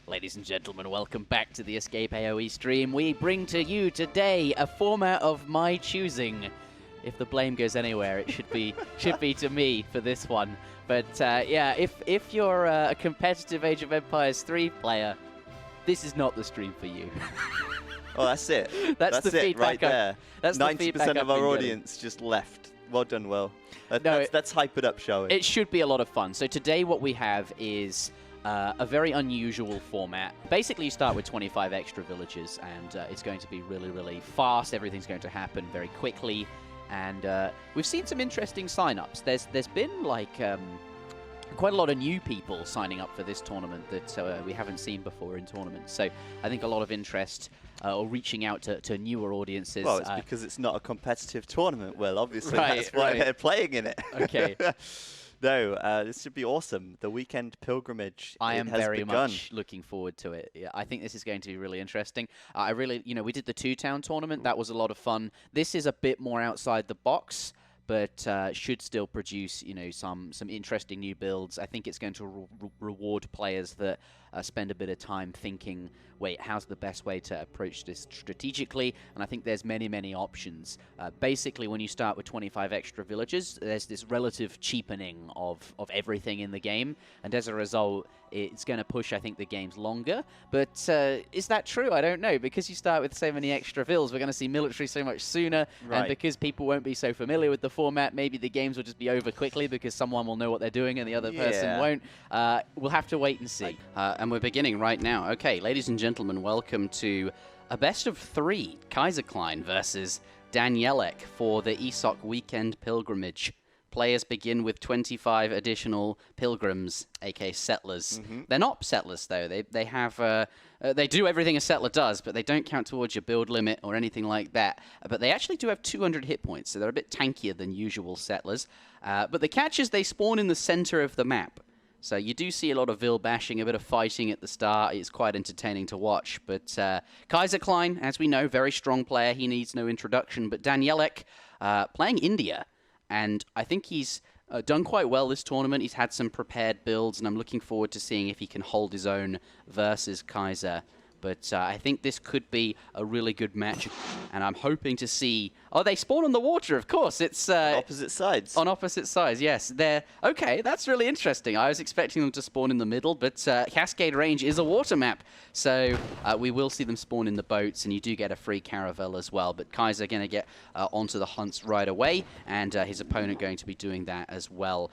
Ladies and gentlemen, welcome back to the EscapeAoE stream. We bring to you today a format of my choosing. If the blame goes anywhere, it should be to me for this one. But yeah, if you're a competitive Age of Empires 3 player, this is not the stream for you. Oh, that's it. That's the it feedback right there. That's 90% of our audience just left. Well done, Will. Let's hype it up, shall we? It should be a lot of fun. So today what we have is a very unusual format. Basically, you start with 25 extra villages, and it's going to be really, really fast. Everything's going to happen very quickly, and we've seen some interesting sign-ups. There's been like quite a lot of new people signing up for this tournament that we haven't seen before in tournaments. So I think a lot of interest or reaching out to newer audiences. Well, it's because it's not a competitive tournament, Will. Obviously, right, that's why they're playing in it. Okay. No, this should be awesome. The Weekend Pilgrimage. I am very begun. much looking forward to it. Yeah, I think this is going to be really interesting. I really, we did the two-town tournament. That was a lot of fun. This is a bit more outside the box, but should still produce, some interesting new builds. I think it's going to reward players that spend a bit of time thinking, wait, how's the best way to approach this strategically? And I think there's many, many options. Basically, when you start with 25 extra villages, there's this relative cheapening of everything in the game, and as a result, it's going to push, I think, the games longer. But is that true? I don't know. Because you start with so many extra vills, we're going to see military so much sooner, right. And because people won't be so familiar with the format, maybe the games will just be over quickly because someone will know what they're doing and the other person won't. We'll have to wait and see. And we're beginning right now. Okay, ladies and gentlemen, welcome to a best of 3 Kaiser Klein versus Danielek for the ESOC Weekend Pilgrimage. Players begin with 25 additional pilgrims, aka settlers. They're not settlers though. They have they do everything a settler does, but they don't count towards your build limit or anything like that. But they actually do have 200 hit points, so they're a bit tankier than usual settlers. But the catch is they spawn in the center of the map. So you do see a lot of Vil bashing, a bit of fighting at the start. It's quite entertaining to watch. But Kaiser Klein, as we know, very strong player. He needs no introduction. But Danielek playing India. And I think he's done quite well this tournament. He's had some prepared builds, and I'm looking forward to seeing if he can hold his own versus Kaiser. But I think this could be a really good match, and I'm hoping to see... Oh, they spawn on the water, of course. It's opposite sides. On opposite sides, yes. They're okay. That's really interesting. I was expecting them to spawn in the middle, but Cascade Range is a water map, so we will see them spawn in the boats, and you do get a free caravel as well. But Kaiser going to get onto the hunts right away, and his opponent going to be doing that as well.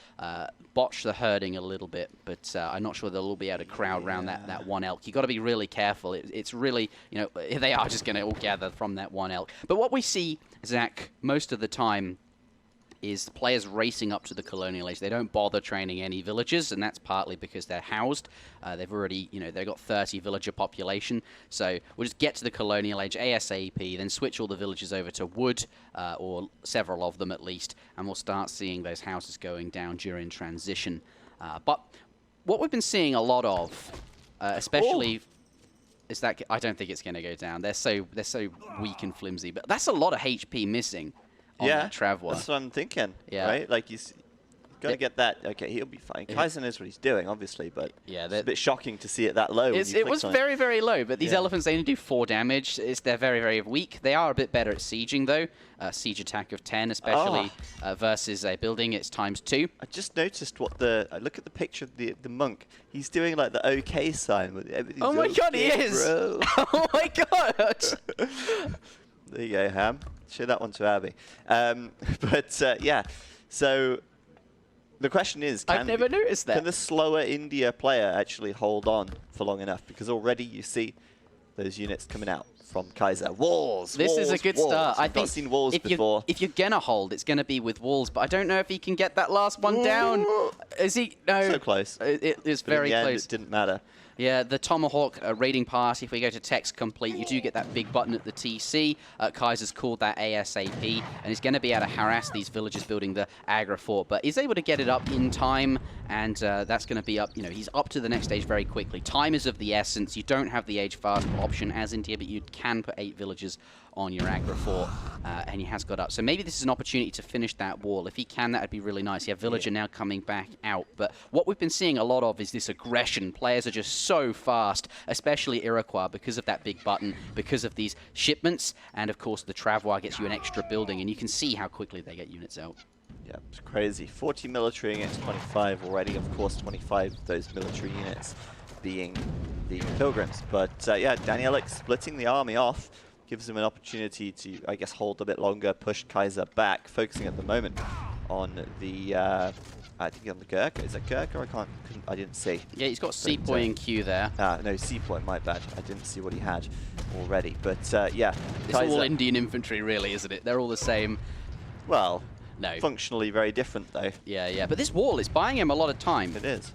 Botch the herding a little bit, but I'm not sure they'll all be able to crowd around that one elk. You've got to be really careful. It's really, they are just going to all gather from that one elk. But what we see, Zach, most of the time is the players racing up to the colonial age. They don't bother training any villagers, and that's partly because they're housed. They've already, they've got 30 villager population. So we'll just get to the colonial age ASAP, then switch all the villagers over to wood, or several of them at least, and we'll start seeing those houses going down during transition. But what we've been seeing a lot of, especially... is that I don't think it's going to go down. They're so weak and flimsy, but that's a lot of HP missing on that Travwa. That's what I'm thinking. Yeah, right. Like you got to get that. Okay, he'll be fine. Kaiser knows what he's doing, obviously, but yeah, it's a bit shocking to see it that low. It was very, very low. But these elephants, they only do 4 damage. They're very, very weak. They are a bit better at sieging though. Siege attack of 10, especially versus a building, it's ×2. I just noticed what I look at the picture of the monk. He's doing like the OK sign with everything. Oh my god, he is! Bro. Oh my god! There you go, Ham. Show that one to Abby. Yeah, so the question is, I've never noticed that. Can the slower India player actually hold on for long enough? Because already you see those units coming out from Kaiser. Walls! This is a good start. I've not seen walls before. If you're gonna hold, it's gonna be with walls, but I don't know if he can get that last one down. Is he? No. So close. It is very close. close. It didn't matter. Yeah, the Tomahawk raiding pass, if we go to text complete, you do get that big button at the TC. Kaiser's called that ASAP, and he's going to be able to harass these villagers building the Agra fort, but he's able to get it up in time, and that's going to be up, he's up to the next stage very quickly. Time is of the essence. You don't have the age fast option as in here, but you can put 8 villagers on your aggro fort, and he has got up. So maybe this is an opportunity to finish that wall. If he can, that would be really nice. You have Villager now coming back out. But what we've been seeing a lot of is this aggression. Players are just so fast, especially Iroquois, because of that big button, because of these shipments, and of course the Travois gets you an extra building, and you can see how quickly they get units out. Yeah, it's crazy. 40 military against 25 already. Of course, 25 of those military units being the Pilgrims. But yeah, Danielic splitting the army off gives him an opportunity to, I guess, hold a bit longer, push Kaiser back, focusing at the moment on the, I think on the Gurkha. Is that Gurkha? I didn't see. Yeah, he's got Sepoy in queue there. No, Sepoy, my bad. I didn't see what he had already. But yeah, it's all Indian infantry, really, isn't it? They're all the same. Well, no. Functionally very different, though. Yeah, yeah. But this wall is buying him a lot of time. It is.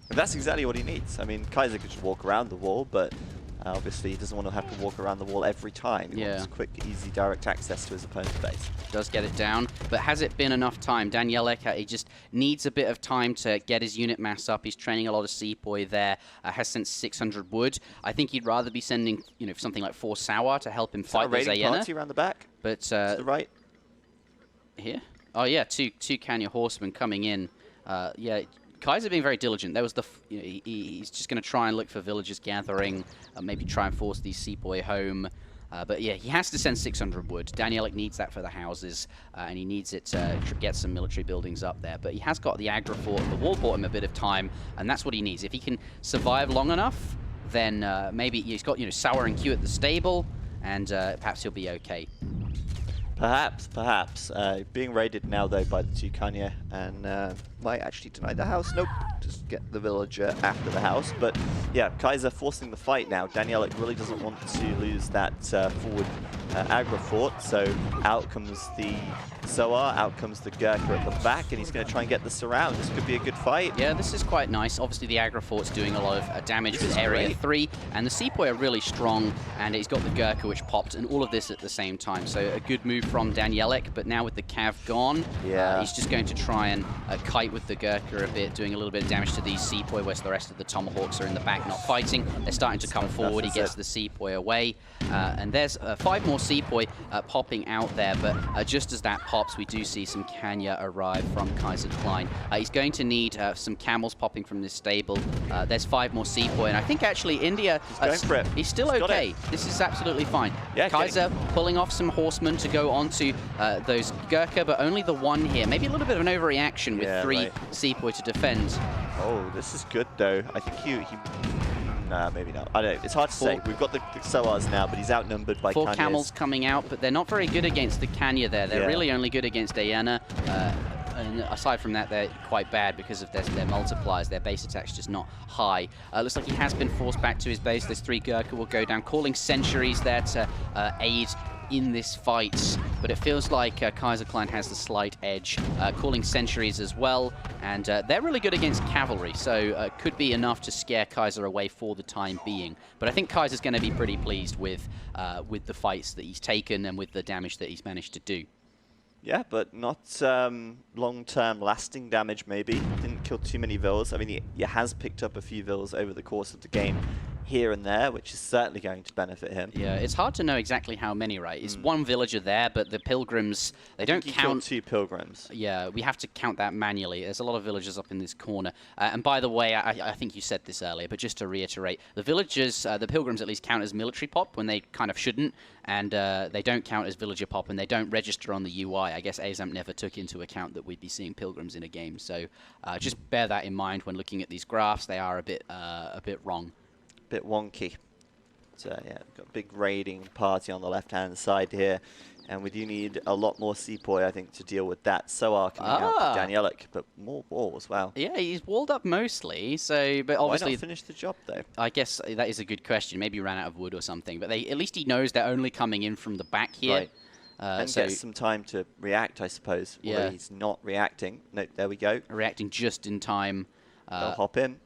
And that's exactly what he needs. I mean, Kaiser could just walk around the wall, but obviously he doesn't want to have to walk around the wall every time. He wants quick, easy, direct access to his opponent's base. Does get it down, but has it been enough time? Danielic, he just needs a bit of time to get his unit mass up. He's training a lot of Sepoy there. Has sent 600 wood. I think he'd rather be sending, something like 4 Sour to help him fight the Zayena. Party around the back? But to the right. Here? Oh yeah, two Kanya horsemen coming in. Yeah. Kaiser being very diligent. There was the, he's just going to try and look for villagers gathering, maybe try and force these Sepoy home. But yeah, he has to send 600 wood. Danielic needs that for the houses, and he needs it to get some military buildings up there. But he has got the aggro fort. The wall bought him a bit of time, and that's what he needs. If he can survive long enough, then maybe he's got Sour and Q at the stable, and perhaps he'll be okay. Perhaps. Being raided now, though, by the 2 Kanya, and might actually deny the house. Nope, just get the villager after the house. But yeah, Kaiser forcing the fight now. Danielic really doesn't want to lose that forward aggro fort, so out comes the Soar, out comes the Gurkha at the back, and he's going to try and get the surround. This could be a good fight. Yeah, this is quite nice. Obviously, the aggro fort's doing a lot of damage with Area 3, and the Sepoy are really strong, and he's got the Gurkha, which popped, and all of this at the same time. So a good move from Danielic, but now with the Cav gone, he's just going to try and kite with the Gurkha a bit, doing a little bit of damage to these Sepoy, whereas the rest of the Tomahawks are in the back not fighting. They're starting to come forward. He gets the Sepoy away, and there's 5 more Sepoy popping out there, but just as that pops, we do see some Kanya arrive from Kaiser Klein. He's going to need some camels popping from this stable. There's 5 more Sepoy, and I think actually India, he's still okay. This is absolutely fine. Yeah, Kaiser pulling off some horsemen to go onto those Gurkha, but only the 1 here. Maybe a little bit of an overreaction with 3 Sepoy to defend. Oh, this is good, though. I think he Nah, maybe not. I don't know. It's hard to say. We've got the Soars now, but he's outnumbered by 4 camels coming out, but they're not very good against the Kanya there. They're really only good against Ayana. And aside from that, they're quite bad because of their multipliers. Their base attack's just not high. Looks like he has been forced back to his base. Those 3 Gurkha will go down, calling sentries there to aid in this fight, but it feels like Kaiser Klein has the slight edge, calling sentries as well, and they're really good against cavalry, so could be enough to scare Kaiser away for the time being. But I think Kaiser's going to be pretty pleased with the fights that he's taken and with the damage that he's managed to do. Yeah, but not long-term lasting damage, maybe. Didn't kill too many vills. I mean, he has picked up a few vills over the course of the game here and there, which is certainly going to benefit him. Yeah, it's hard to know exactly how many, right? It's 1 villager there, but the pilgrims, they don't count. 2 pilgrims. Yeah, we have to count that manually. There's a lot of villagers up in this corner. And by the way, I think you said this earlier, but just to reiterate, the villagers, the pilgrims at least count as military pop when they kind of shouldn't, and they don't count as villager pop, and they don't register on the UI. I guess AZAMP never took into account that we'd be seeing pilgrims in a game. So just bear that in mind when looking at these graphs. They are a bit wrong. Bit wonky. So yeah, we've got a big raiding party on the left-hand side here, and we do need a lot more Sepoy, I think, to deal with that. Soar coming out for Danielic, but more walls, wow. Yeah, he's walled up mostly, so, but obviously... Why not finish the job, though? I guess that is a good question. Maybe he ran out of wood or something, but at least he knows they're only coming in from the back here. Right. And so gets some time to react, I suppose. Although he's not reacting. No, there we go. Reacting just in time. They'll hop in.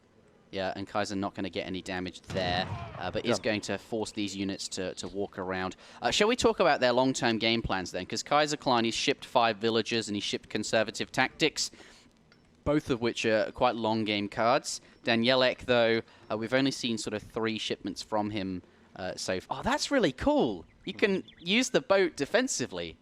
Yeah, and Kaiser not going to get any damage there, but is going to force these units to walk around. Shall we talk about their long-term game plans then? Because Kaiser Klein, he's shipped 5 villagers and he shipped conservative tactics, both of which are quite long game cards. Danielic, though, we've only seen sort of 3 shipments from him so far. Oh, that's really cool. You can use the boat defensively.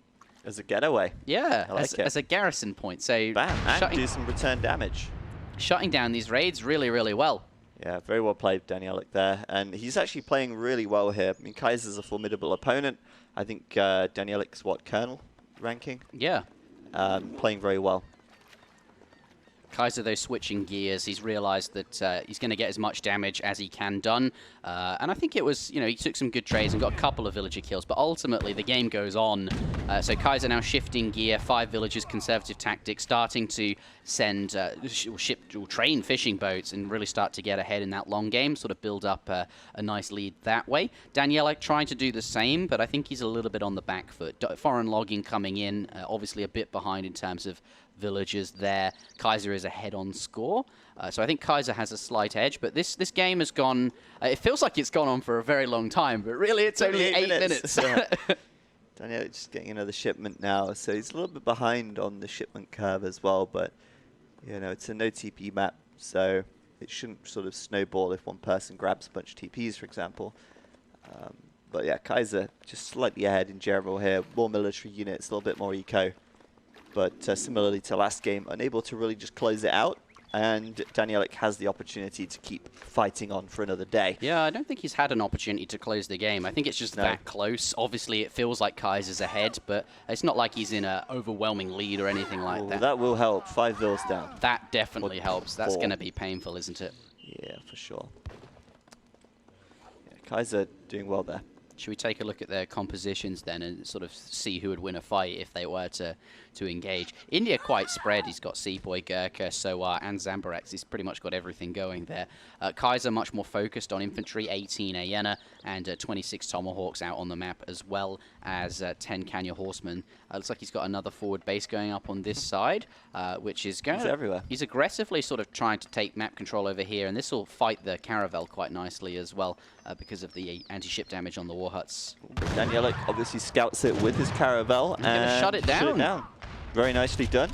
As a getaway. Yeah, like as a garrison point. So bam, and do some return damage. Shutting down these raids really, really well. Yeah, very well played, Danielic there. And he's actually playing really well here. I mean, Kaiser's a formidable opponent. I think Danielic's, what, Colonel ranking? Yeah. Playing very well. Kaiser, though, switching gears. He's realized that he's going to get as much damage as he can done. And I think it was, you know, he took some good trades and got a couple of villager kills. But ultimately, the game goes on. So Kaiser now shifting gear, 5 villagers, conservative tactics, starting to send, train fishing boats and really start to get ahead in that long game, sort of build up a nice lead that way. Danielic trying to do the same, but I think he's a little bit on the back foot. Foreign logging coming in, obviously a bit behind in terms of villagers there. Kaiser is ahead on score. So I think Kaiser has a slight edge, but this game has gone, it feels like it's gone on for a very long time, but really it's only 8 minutes. Daniel just getting another shipment now, so he's a little bit behind on the shipment curve as well, but you know, it's a no TP map, so it shouldn't sort of snowball if one person grabs a bunch of TPs, for example. But yeah, Kaiser just slightly ahead in general here, more military units, a little bit more eco. But similarly to last game, unable to really just close it out. And Danielic has the opportunity to keep fighting on for another day. Yeah, I don't think he's had an opportunity to close the game. I think it's just that close. Obviously, it feels like Kaiser's ahead, but it's not like he's in an overwhelming lead or anything like that. That will help. 5 vills down. That definitely helps. That's going to be painful, isn't it? Yeah, for sure. Yeah, Kaiser doing well there. Should we take a look at their compositions then and sort of see who would win a fight if they were to engage? India quite spread. He's got Seaboy, Gurkha, Sowar, and Zambarex. He's pretty much got everything going there. Kaiser much more focused on infantry, 18 Ayena, and 26 Tomahawks out on the map, as well as 10 Kanya Horsemen. Looks like he's got another forward base going up on this side, which is going. He's everywhere. He's aggressively sort of trying to take map control over here, and this will fight the Caravel quite nicely as well because of the anti-ship damage on the war huts. Danielic obviously scouts it with his Caravel and shut it down. Very nicely done.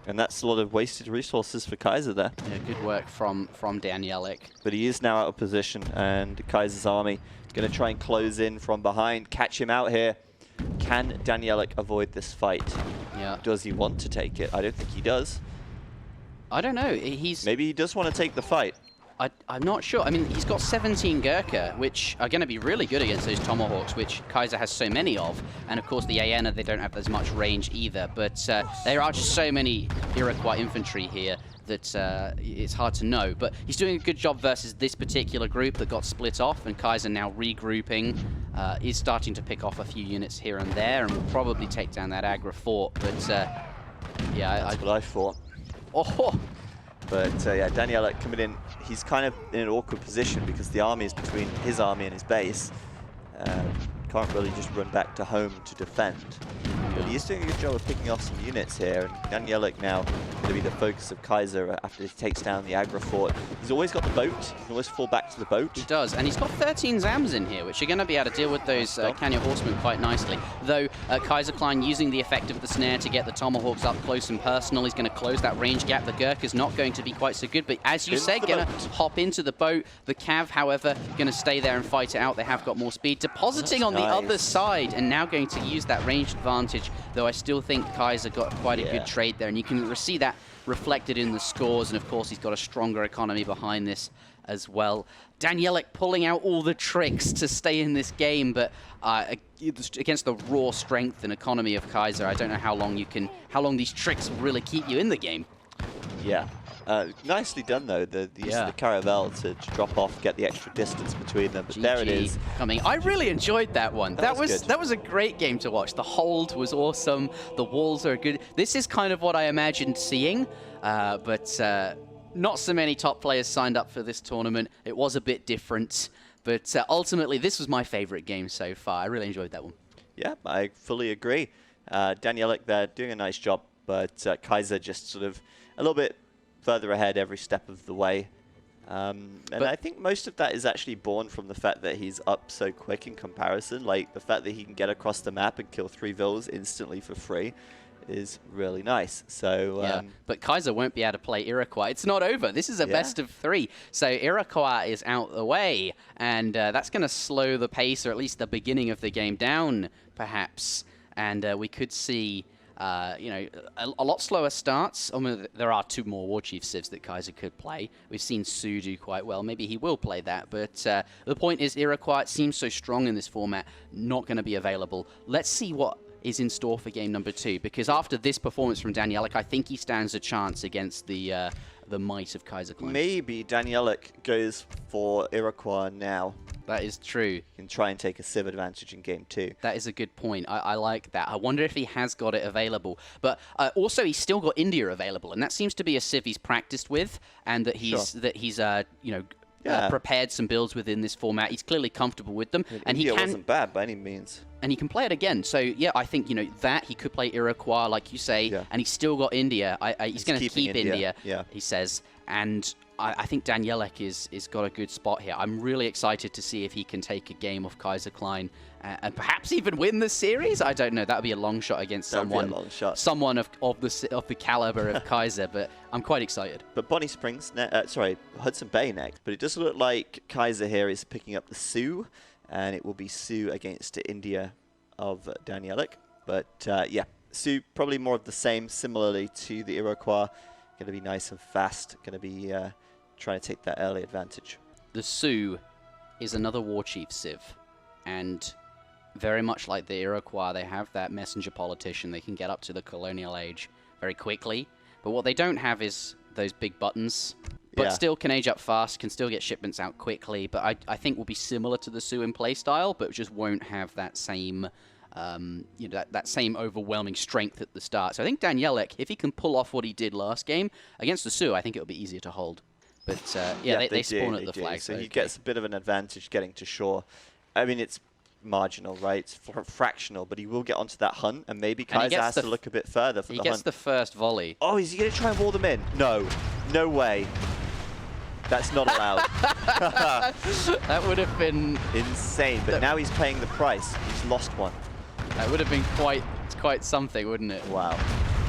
And that's a lot of wasted resources for Kaiser there. Yeah, good work from Danielic. But he is now out of position, and Kaiser's army is going to try and close in from behind, catch him out here. Can Danielic avoid this fight? Yeah. Does he want to take it? I don't think he does. I don't know. Maybe he does want to take the fight. I'm not sure. I mean, he's got 17 Gurkha, which are going to be really good against those Tomahawks, which Kaiser has so many of. And of course, the Ayena, they don't have as much range either. But there are just so many Iroquois infantry here that it's hard to know. But he's doing a good job versus this particular group that got split off, and Kaiser now regrouping. Is starting to pick off a few units here and there, and will probably take down that Agra fort. But yeah, that's what I thought. Oh. But yeah, Danielic coming in, he's kind of in an awkward position because the army is between his army and his base. Can't really just run back to home to defend. But he is doing a good job of picking off some units here. And Danielic now going to be the focus of Kaiser after he takes down the Agra fort. He's always got the boat. He can always fall back to the boat. He does. And he's got 13 Zams in here, which are going to be able to deal with those Kanya Horsemen quite nicely. Though Kaiser Klein using the effect of the snare to get the Tomahawks up close and personal. He's going to close that range gap. The Gurkha's not going to be quite so good. But as you said, going to hop into the boat. The Cav, however, going to stay there and fight it out. They have got more speed. Depositing on the other side and now going to use that range advantage. Though I still think Kaiser got quite a good trade there. And you can see that reflected in the scores. And of course, he's got a stronger economy behind this as well. Danielic pulling out all the tricks to stay in this game, but against the raw strength and economy of Kaiser, I don't know how long these tricks will really keep you in the game. Yeah. Nicely done, though, the use of the Caravel to drop off, get the extra distance between them. But there it is. Coming. I really enjoyed that one. That was a great game to watch. The hold was awesome. The walls are good. This is kind of what I imagined seeing, but not so many top players signed up for this tournament. It was a bit different, but ultimately, this was my favorite game so far. I really enjoyed that one. Yeah, I fully agree. Danielic there doing a nice job, but Kaiser just sort of a little bit further ahead every step of the way. And I think most of that is actually born from the fact that he's up so quick in comparison. Like, the fact that he can get across the map and kill 3 vills instantly for free is really nice. So yeah, but Kaiser won't be able to play Iroquois. It's not over. This is a best of 3. So Iroquois is out the way, and that's going to slow the pace, or at least the beginning of the game down, perhaps. And we could see you know, a lot slower starts. I mean, there are 2 more Warchief Civs that Kaiser could play. We've seen Su do quite well. Maybe he will play that. But the point is, Iroquois seems so strong in this format, not going to be available. Let's see what is in store for game number 2, because after this performance from Danielik, I think he stands a chance against the might of Kaiser Klein. Maybe Danielik goes for Iroquois now. That is true. Can try and take a Civ advantage in game 2. That is a good point. I like that. I wonder if he has got it available. But also, he's still got India available, and that seems to be a Civ he's practiced with, and that he's you know, prepared some builds within this format. He's clearly comfortable with them, and India he can, wasn't bad by any means. And he can play it again. So yeah, I think, you know, that he could play Iroquois, like you say, and he's still got India. He's going to keep India, he says, and I think Danielik is got a good spot here. I'm really excited to see if he can take a game of Kaiser Klein and perhaps even win the series. I don't know. That would be a long shot against someone of the caliber of Kaiser. But I'm quite excited. But Bonnie Springs, Hudson Bay next. But it does look like Kaiser here is picking up the Sioux, and it will be Sioux against India of Danielik. But yeah, Sioux probably more of the same, similarly to the Iroquois. Going to be nice and fast. Going to be trying to take that early advantage. The Sioux is another Warchief Civ, and very much like the Iroquois, they have that messenger politician. They can get up to the colonial age very quickly, but what they don't have is those big buttons, but still can age up fast, can still get shipments out quickly, but I think will be similar to the Sioux in playstyle, but just won't have that same you know, that same overwhelming strength at the start. So I think Danielik, if he can pull off what he did last game against the Sioux, I think it'll be easier to hold. But yeah, they spawn at the flag. So he gets a bit of an advantage getting to shore. I mean, it's marginal, right? It's fractional, but he will get onto that hunt, and maybe Kaiser has to look a bit further for the hunt. He gets the first volley. Oh, is he going to try and wall them in? No. No way. That's not allowed. That would have been insane, but now he's paying the price. He's lost one. That would have been quite something, wouldn't it? Wow.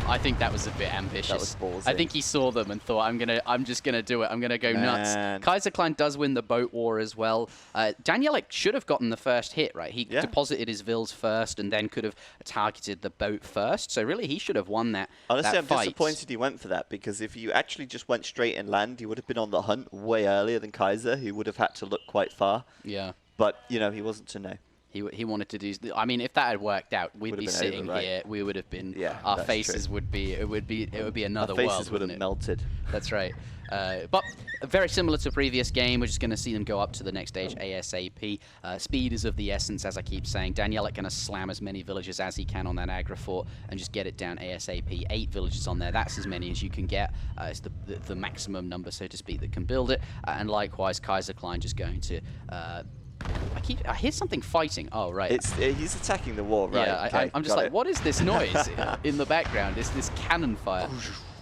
I think that was a bit ambitious. That was ballsy. I think he saw them and thought, I'm just gonna do it. I'm gonna go nuts. Kaiser Klein does win the boat war as well. Danielik should have gotten the first hit, right? He deposited his vills first and then could have targeted the boat first. So really, he should have won that. Honestly, I'm fight. disappointed he went for that, because if you actually just went straight inland, he would have been on the hunt way earlier than Kaiser, who would have had to look quite far. Yeah. But you know, he wasn't to know. He wanted to do. I mean, if that had worked out, we'd be sitting here. We would have been. Yeah, our faces would be. It would be another world. Our faces would have melted. That's right. But very similar to previous game, we're just going to see them go up to the next stage ASAP. Speed is of the essence, as I keep saying. Danielik going to slam as many villages as he can on that Agra fort and just get it down ASAP. 8 villages on there. That's as many as you can get. It's the maximum number, so to speak, that can build it. And likewise, Kaiser Klein just going to. I hear something fighting. Oh, right. He's attacking the wall, right? Yeah, okay, I'm just like, what is this noise in the background? It's this cannon fire.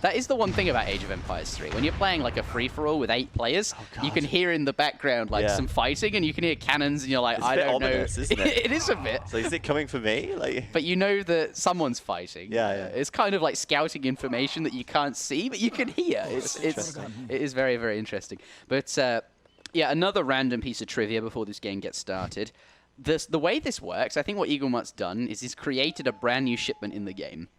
That is the one thing about Age of Empires 3. When you're playing like a free-for-all with 8 players, you can hear in the background like some fighting, and you can hear cannons, and you're like, it's I don't ominous, know. Isn't it? It is a bit. So is it coming for me? Like, but you know that someone's fighting. Yeah. It's kind of like scouting information that you can't see, but you can hear. It is very, very interesting. But yeah, another random piece of trivia before this game gets started. The way this works, I think what Eaglemutt's done is he's created a brand new shipment in the game,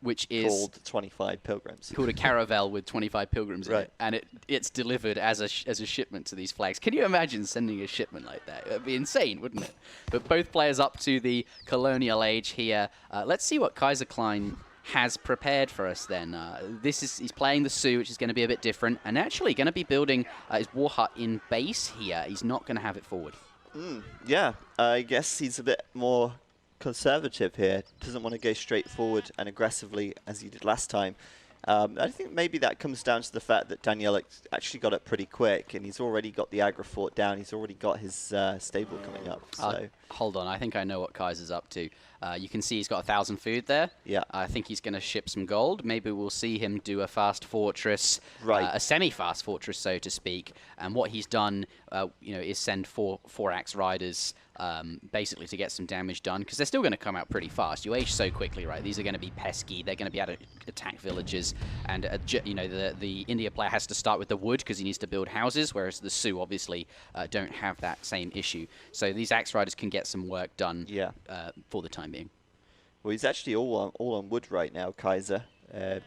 which is called 25 Pilgrims. Called a caravel with 25 pilgrims in it, and it's delivered as a shipment to these flags. Can you imagine sending a shipment like that? It'd be insane, wouldn't it? But both players up to the colonial age here. Let's see what Kaiser Klein has prepared for us then. He's playing the Sioux, which is going to be a bit different, and actually going to be building his war hut in base here. He's not going to have it forward. Yeah, I guess he's a bit more conservative here. Doesn't want to go straight forward and aggressively as he did last time. I think maybe that comes down to the fact that Danielik actually got it pretty quick, and he's already got the aggro fort down. He's already got his stable coming up. So hold on, I think I know what Kaiser's up to. You can see he's got 1,000 food there. Yeah. I think he's going to ship some gold. Maybe we'll see him do a fast fortress, a semi-fast fortress, so to speak. And what he's done, is send four axe riders basically to get some damage done, because they're still going to come out pretty fast. You age so quickly, right? These are going to be pesky. They're going to be able to attack villages, and the India player has to start with the wood because he needs to build houses, whereas the Sioux obviously don't have that same issue. So these axe riders can get some work done for the time being. Well, he's actually all on wood right now, Kaiser.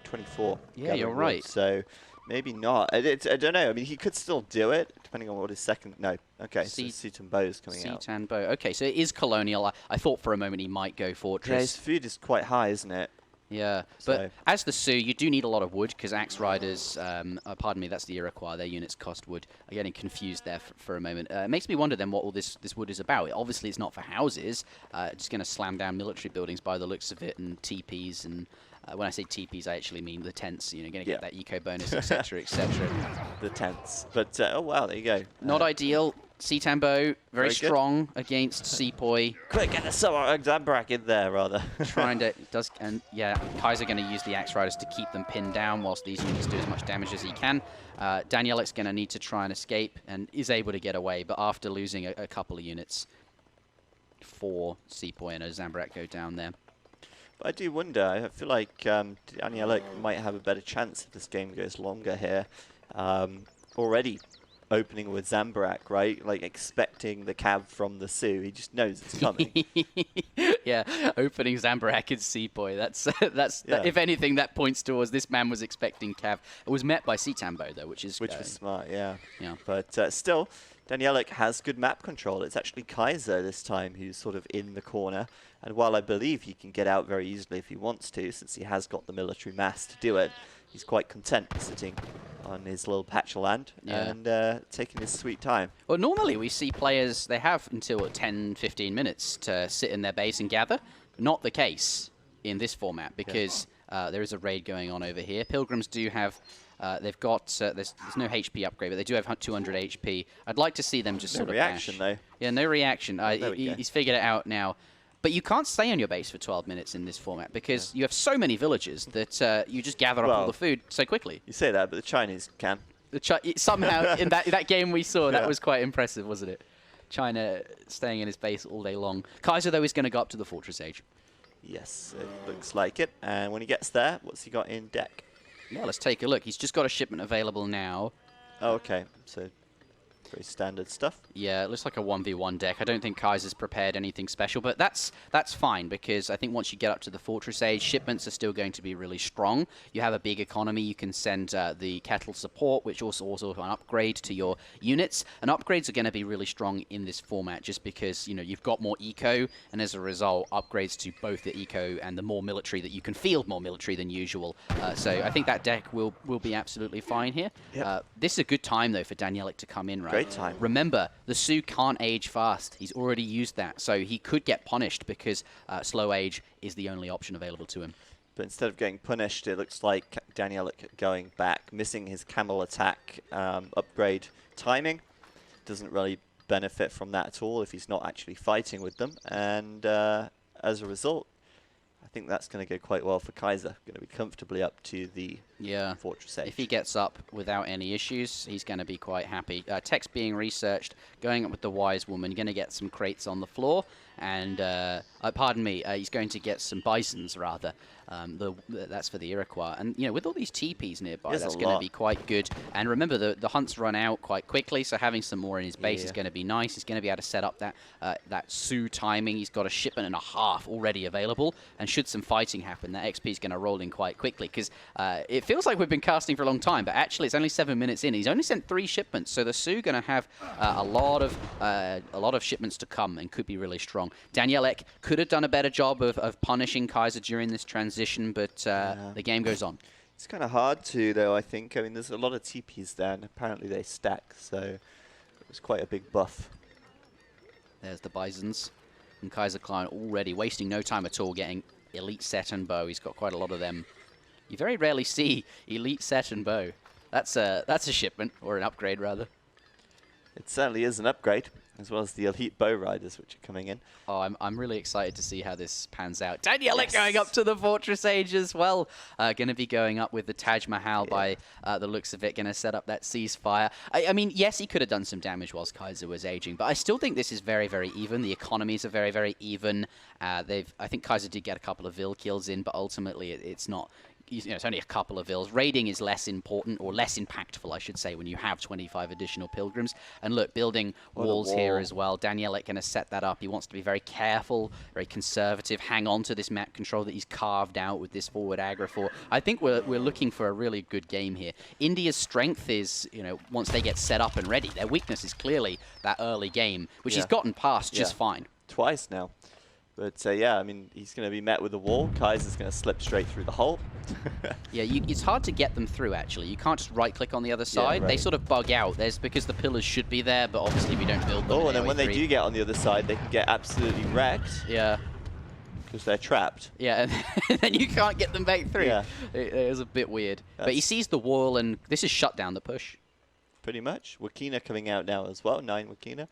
24. Yeah, you're right. So maybe not. I don't know. I mean, he could still do it, depending on what his second... No. Okay, so Seaton Bow is coming out. Seaton Bow. Okay, so it is colonial. I thought for a moment he might go fortress. Yeah, his food is quite high, isn't it? Yeah, but as the Sioux, you do need a lot of wood, because axe riders, pardon me, that's the Iroquois, their units cost wood. I'm getting confused there for a moment. It makes me wonder then what all this wood is about. Obviously it's not for houses, it's going to slam down military buildings by the looks of it, and teepees, and when I say teepees I actually mean the tents, going to get that eco bonus, etc, etc. The tents, but oh wow, there you go. Not ideal. Seatambo, very strong against Sepoy. Quick, get the Zambrak in there, rather. Trying to, Kaiser going to use the Axe Riders to keep them pinned down whilst these units do as much damage as he can. Danielik's going to need to try and escape, and is able to get away, but after losing a couple of units, 4 Sepoy and a Zambrak go down there. But I do wonder, I feel like Danielik might have a better chance if this game goes longer here. Already opening with Zambrak, right? Like expecting the cab from the Sioux. He just knows it's coming. Yeah, opening Zambrak and Sepoy. That's if anything, that points towards this man was expecting cav. It was met by Seatambo though, which was smart, yeah. But still, Danielik has good map control. It's actually Kaiser this time who's sort of in the corner. And while I believe he can get out very easily if he wants to, since he has got the military mass to do it, he's quite content sitting on his little patch of land and taking his sweet time. Well, normally we see players, they have until 10-15 minutes to sit in their base and gather. Not the case in this format, because there is a raid going on over here. Pilgrims do have... they've got, there's no HP upgrade, but they do have 200 HP. I'd like to see them just sort of reaction, though. Yeah, no reaction. He's figured it out now. But you can't stay on your base for 12 minutes in this format, because you have so many villages that you just gather up all the food so quickly. You say that, but the Chinese can. Somehow, in that game we saw, that was quite impressive, wasn't it? China staying in his base all day long. Kaiser, though, is going to go up to the Fortress Age. Yes, it looks like it. And when he gets there, what's he got in deck? Yeah, let's take a look. He's just got a shipment available now. Oh, okay. So very standard stuff. Yeah, it looks like a 1v1 deck. I don't think Kaiser's prepared anything special, but that's fine, because I think once you get up to the Fortress Age, shipments are still going to be really strong. You have a big economy. You can send the kettle support, which also an upgrade to your units. And upgrades are going to be really strong in this format, just because you've got more eco, and as a result, upgrades to both the eco and the more military, that you can field more military than usual. So I think that deck will be absolutely fine here. Yep. This is a good time though for Danielik to come in, right? Great time. Remember, the Sioux can't age fast. He's already used that, so he could get punished, because slow age is the only option available to him. But instead of getting punished, it looks like Danielik going back, missing his camel attack upgrade timing. Doesn't really benefit from that at all if he's not actually fighting with them. And as a result, I think that's going to go quite well for Kaiser. Going to be comfortably up to the Fortress Age. If he gets up without any issues, he's going to be quite happy. Text being researched, going up with the Wise Woman, going to get some crates on the floor, and pardon me, he's going to get some bisons rather. That's for the Iroquois, and with all these teepees nearby, that's going to be quite good. And remember, the hunts run out quite quickly, so having some more in his base is going to be nice. He's going to be able to set up that Sioux timing. He's got a shipment and a half already available, and should some fighting happen, that XP is going to roll in quite quickly, because it feels like we've been casting for a long time, but actually it's only 7 minutes in. He's only sent 3 shipments, so the Sioux going to have a lot of shipments to come, and could be really strong. Danielik could have done a better job of punishing Kaiser during this transition, but the game goes on. It's kind of hard to, though, I think. I mean, there's a lot of TPs there, and apparently they stack, so it was quite a big buff. There's the Bisons. And Kaiser Klein already wasting no time at all, getting elite set and bow. He's got quite a lot of them You very rarely see Elite Set and Bow. That's a shipment, or an upgrade, rather. It certainly is an upgrade, as well as the Elite Bow Riders, which are coming in. Oh, I'm really excited to see how this pans out. Danielic going up to the Fortress Age as well. Going to be going up with the Taj Mahal by the looks of it. Going to set up that ceasefire. I mean, yes, he could have done some damage whilst Kaiser was aging, but I still think this is very, very even. The economies are very, very even. I think Kaiser did get a couple of Vil kills in, but ultimately it's not... it's only a couple of Vils. Raiding is less important, or less impactful, I should say, when you have 25 additional Pilgrims. And look, building walls here as well. Danielic going to set that up. He wants to be very careful, very conservative, hang on to this map control that he's carved out with this forward aggro for. I think we're looking for a really good game here. India's strength is, once they get set up and ready. Their weakness is clearly that early game, which he's gotten past just fine. Twice now. But yeah, I mean, he's going to be met with a wall. Kaiser's going to slip straight through the hole. Yeah, it's hard to get them through, actually. You can't just right-click on the other side. They sort of bug out. Because the pillars should be there, but obviously we don't build them. Oh, and then when they do get on the other side, they can get absolutely wrecked. Yeah. Because they're trapped. Yeah, and then you can't get them back through. Yeah. It is a bit weird. But he sees the wall, and this is shut down the push. Pretty much. Wakina coming out now as well, 9 Wakina.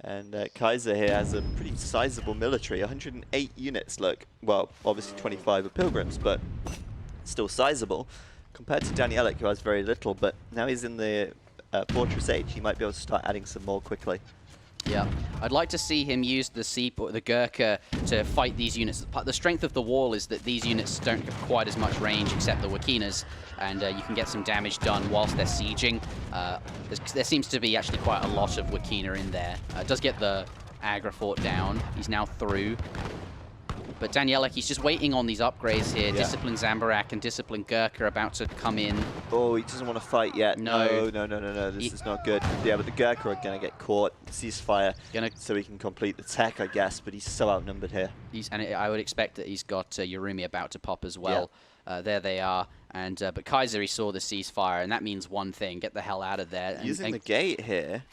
And Kaiser here has a pretty sizable military, 108 units, look. Well, obviously 25 are Pilgrims, but still sizable. Compared to Danielic, who has very little, but now he's in the Fortress Age, he might be able to start adding some more quickly. Yeah, I'd like to see him use the Seep or the Gurkha to fight these units. The strength of the wall is that these units don't have quite as much range except the Wakinas, and you can get some damage done whilst they're sieging. There seems to be actually quite a lot of Wakina in there. Does get the aggro fort down. He's now through. But Danielic, he's just waiting on these upgrades here. Yeah. Discipline Zambarak and Discipline Gurkha are about to come in. Oh, he doesn't want to fight yet. No. No. This is not good. Yeah, but the Gurkha are going to get caught. Ceasefire, so he can complete the tech, I guess. But he's so outnumbered here. I would expect that he's got Yurumi about to pop as well. Yeah. There they are. And but Kaiser, he saw the ceasefire, and that means one thing: get the hell out of there. Using the gate here,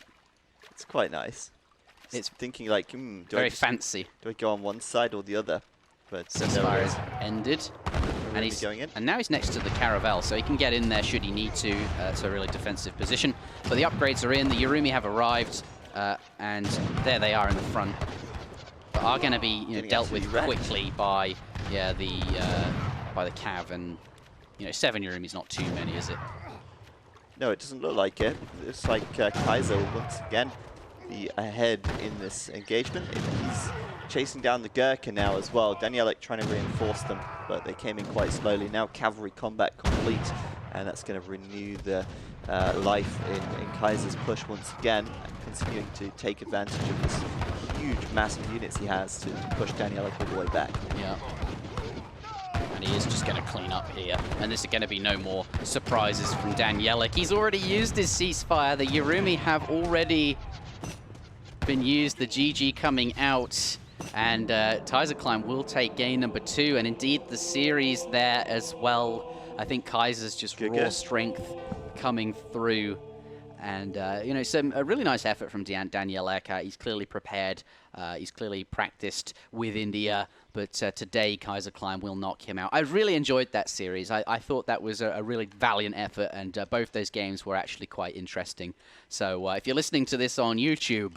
it's quite nice. It's thinking like, very fancy. Do I go on one side or the other? But ceasefire is ended, and he's going in. And now he's next to the Caravel, so he can get in there should he need to. It's a really defensive position. But the upgrades are in. The Yurumi have arrived, and there they are in the front. But are going to be dealt with quickly by the Cav, and 7 Yurumi is not too many, is it? No, it doesn't look like it. It's like Kaiser will once again be ahead in this engagement. He's chasing down the Gurkha now as well. Danielic trying to reinforce them, but they came in quite slowly. Now cavalry combat complete, and that's going to renew the life in Kaiser's push once again, continuing to take advantage of this huge, massive units he has to push Danielic all the way back. Yeah. And he is just going to clean up here. And there's going to be no more surprises from Danielic. He's already used his ceasefire. The Yurumi have already been used. The GG coming out. And Kaiserclimb will take game number 2. And indeed, the series there as well. I think Kaiser's just raw strength coming through. And, a really nice effort from Danielic. He's clearly prepared. He's clearly practiced with India. But today, Kaiserclimb will knock him out. I really enjoyed that series. I thought that was a really valiant effort. And both those games were actually quite interesting. So if you're listening to this on YouTube,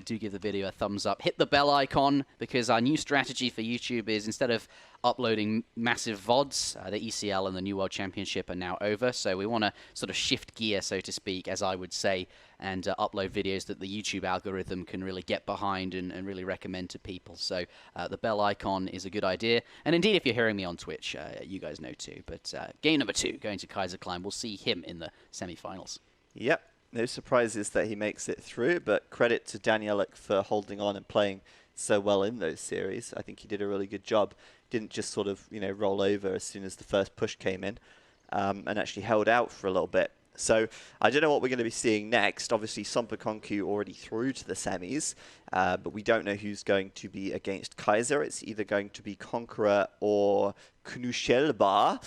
do give the video a thumbs up. Hit the bell icon, because our new strategy for YouTube is, instead of uploading massive VODs, the ECL and the New World Championship are now over, so we want to sort of shift gear, so to speak, as I would say, and upload videos that the YouTube algorithm can really get behind and really recommend to people. So the bell icon is a good idea. And indeed, if you're hearing me on Twitch, you guys know too. But game number 2, going to Kaiserclimb, we'll see him in the semi-finals. Yep. No surprises that he makes it through, but credit to Danielic for holding on and playing so well in those series. I think he did a really good job. Didn't just sort of, roll over as soon as the first push came in, and actually held out for a little bit. So I don't know what we're going to be seeing next. Obviously, Sompa already through to the semis, but we don't know who's going to be against Kaiser. It's either going to be Conqueror or Knushelba.